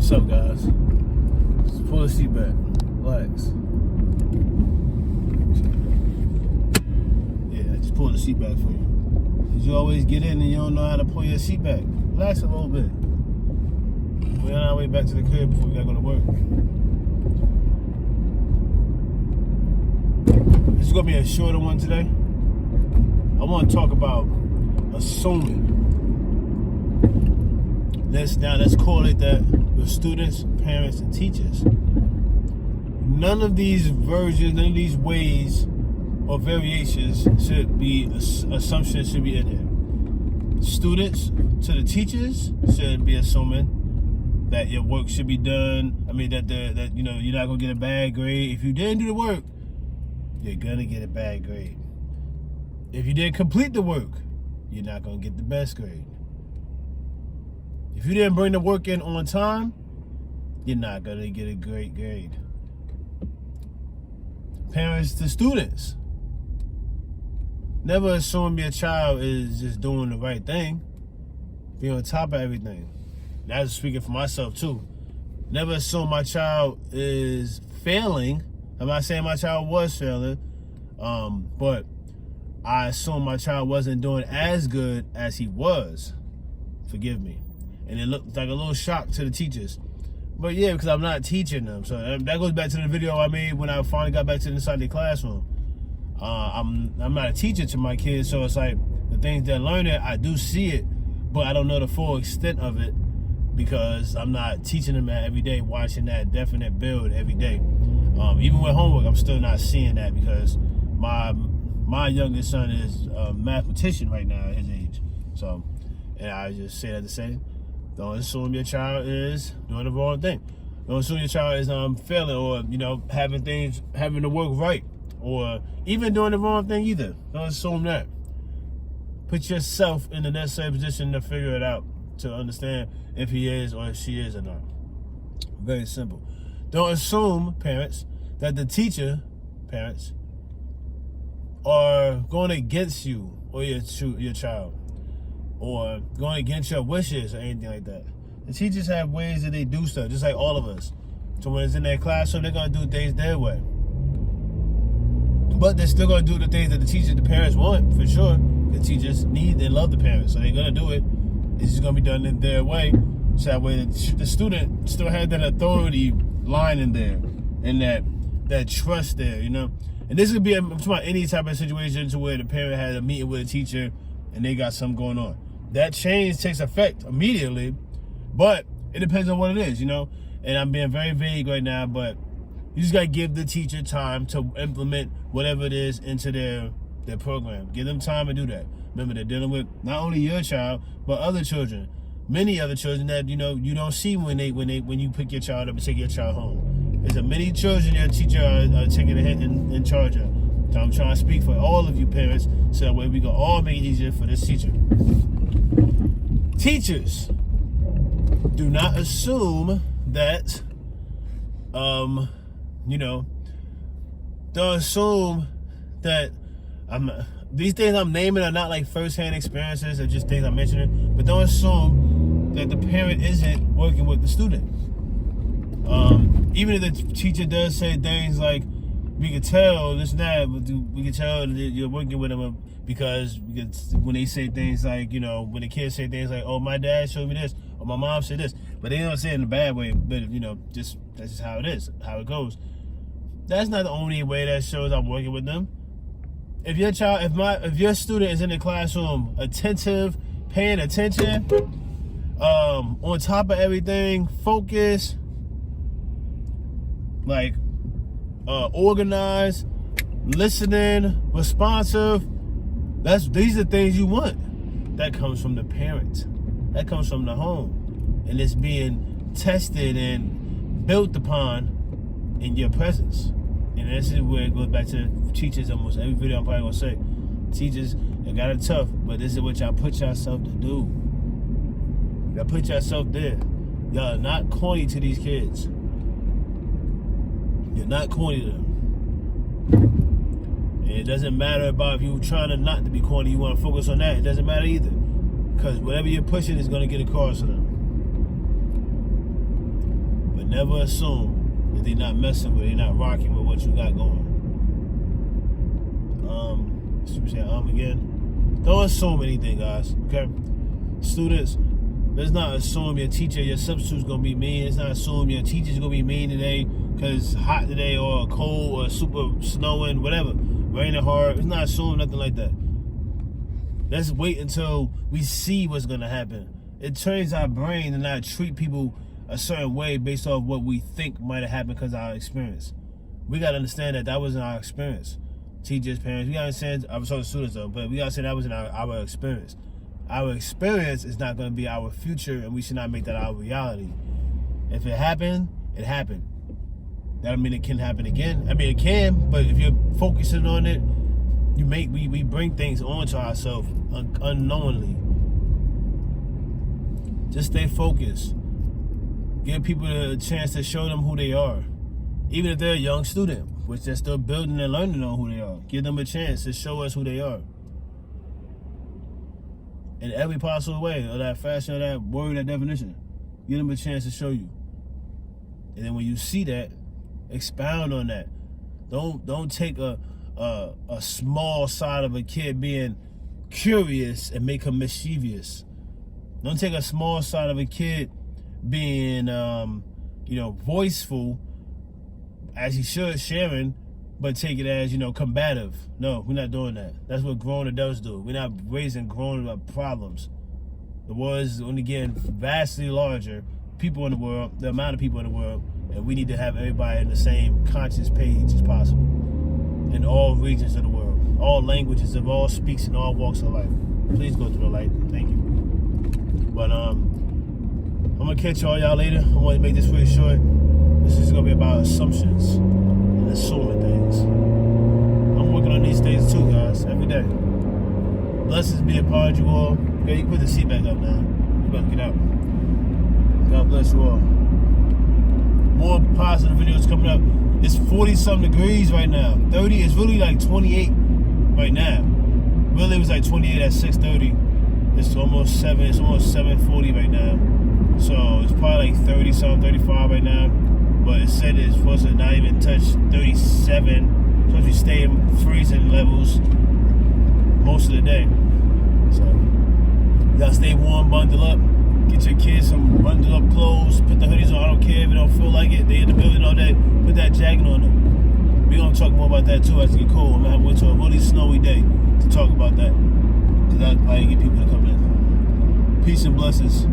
What's up, guys? Just pull the seat back. Relax. Yeah, I just pulled the seat back for you. Because you always get in and you don't know how to pull your seat back. Relax a little bit. We're on our way back to the crib before we gotta go to work. This is gonna be a shorter one today. I want to talk about assuming. Let's correlate that with students, parents, and teachers. None of these versions, none of these ways or variations should be, assumptions should be in here. Students to the teachers should be assuming that your work should be done. I mean, that you're not gonna get a bad grade. If you didn't do the work, you're gonna get a bad grade. If you didn't complete the work, you're not gonna get the best grade. If you didn't bring the work in on time, you're not gonna get a great grade. Parents to students. Never assume your child is just doing the right thing. Be on top of everything. That's speaking for myself too. Never assume my child is failing. I'm not saying my child was failing, but I assume my child wasn't doing as good as he was. Forgive me. And it looked like a little shock to the teachers. But yeah, because I'm not teaching them. So that goes back to the video I made when I finally got back to inside the classroom. I'm not a teacher to my kids, so it's like the things they're learning, I do see it, but I don't know the full extent of it because I'm not teaching them that every day, watching that definite build every day. Even with homework, I'm still not seeing that because my youngest son is a mathematician right now at his age. So, and I just say that to say, don't assume your child is doing the wrong thing. Don't assume your child is failing or having to work right or even doing the wrong thing either. Don't assume that. Put yourself in the necessary position to figure it out, to understand if he is or if she is or not. Very simple. Don't assume, parents, that the parents are going against you or your child, or going against your wishes or anything like that. The teachers have ways that they do stuff, just like all of us. So when it's in their classroom, they're going to do things their way. But they're still going to do the things that the parents want, for sure. The teachers need and love the parents, so they're going to do it. It's just going to be done in their way. So that way the student still has that authority line in there and that trust there, And this could be about any type of situation to where the parent had a meeting with a teacher and they got something going on. That change takes effect immediately, but it depends on what it is, And I'm being very vague right now, but you just got to give the teacher time to implement whatever it is into their program. Give them time to do that. Remember, they're dealing with not only your child, but other children. Many other children that, you don't see when you pick your child up and take your child home. There's many children your teacher are taking a hit in charge of. So I'm trying to speak for all of you parents so that way we can all make it easier for this teacher. Teachers, do not assume that, don't assume that these things I'm naming are not like first-hand experiences, they're just things I'm mentioning, but don't assume that the parent isn't working with the student. Even if the teacher does say things like, we can tell this and that, we can tell that you're working with them because when they say things like, when the kids say things like, oh, my dad showed me this, or my mom said this, but they don't say it in a bad way, but that's just how it is, how it goes. That's not the only way that shows I'm working with them. If your student is in the classroom, attentive, paying attention, on top of everything, focused, like organized, listening, responsive, these are things you want. That comes from the parent. That comes from the home. And it's being tested and built upon in your presence. And this is where it goes back to teachers. Almost every video I'm probably going to say. Teachers, you got it tough, but this is what y'all put yourself to do. Y'all put yourself there. Y'all are not corny to these kids. You're not corny to them. And it doesn't matter about if you're trying to not to be corny, you want to focus on that. It doesn't matter either. Because whatever you're pushing is going to get across to them. Never assume that they're not messing with, they're not rocking with what you got going. Again. Don't assume anything, guys. Okay, students. Let's not assume your teacher, your substitute's gonna be mean. Let's not assume your teacher's gonna be mean today because it's hot today or cold or super snowing, whatever, raining hard. Let's not assume nothing like that. Let's wait until we see what's gonna happen. It trains our brain to not treat people a certain way based off what we think might have happened because of our experience. We gotta understand that wasn't our experience. Teachers, parents, we gotta understand. I was talking to students though, but we gotta say that wasn't our experience. Our experience is not going to be our future, and we should not make that our reality. If it happened, it happened. That don't mean it can happen again. I mean, it can, but if you're focusing on it, we bring things onto ourselves unknowingly. Just stay focused. Give people a chance to show them who they are. Even if they're a young student, which they're still building and learning on who they are. Give them a chance to show us who they are. In every possible way, or that fashion, or that word, that definition. Give them a chance to show you. And then when you see that, expound on that. Don't take a small side of a kid being curious and make him mischievous. Don't take a small side of a kid being voiceful, as he should, sharing, but take it as, combative. No, we're not doing that. That's what grown adults do. We're not raising grown up problems. The world is, again, vastly larger. People in the world, the amount of people in the world, and we need to have everybody in the same conscious page as possible. In all regions of the world, all languages, of all speaks, in all walks of life. Please go through the light. Thank you. But I'm gonna catch y'all later. I want to make this really short. This is gonna be about assumptions and assuming things. I'm working on these things too, guys, every day. Blessings be upon you all. Okay, you can put the seat back up now. You better get out. God bless you all. More positive videos coming up. It's 40-something degrees right now. 30, it's really like 28 right now. Really, it was like 28 at 6:30. It's almost 7:40 right now. So it's probably like 30-something, 35 right now. But it said it's supposed to not even touch 37. It's supposed to stay in freezing levels most of the day. So you gotta stay warm, bundle up. Get your kids some bundle up clothes. Put the hoodies on. I don't care if you don't feel like it. They in the building all day. Put that jacket on them. We're gonna talk more about that too as it get cold. I'm gonna wait till a really snowy day to talk about that. Because I get people to come in. Peace and blessings.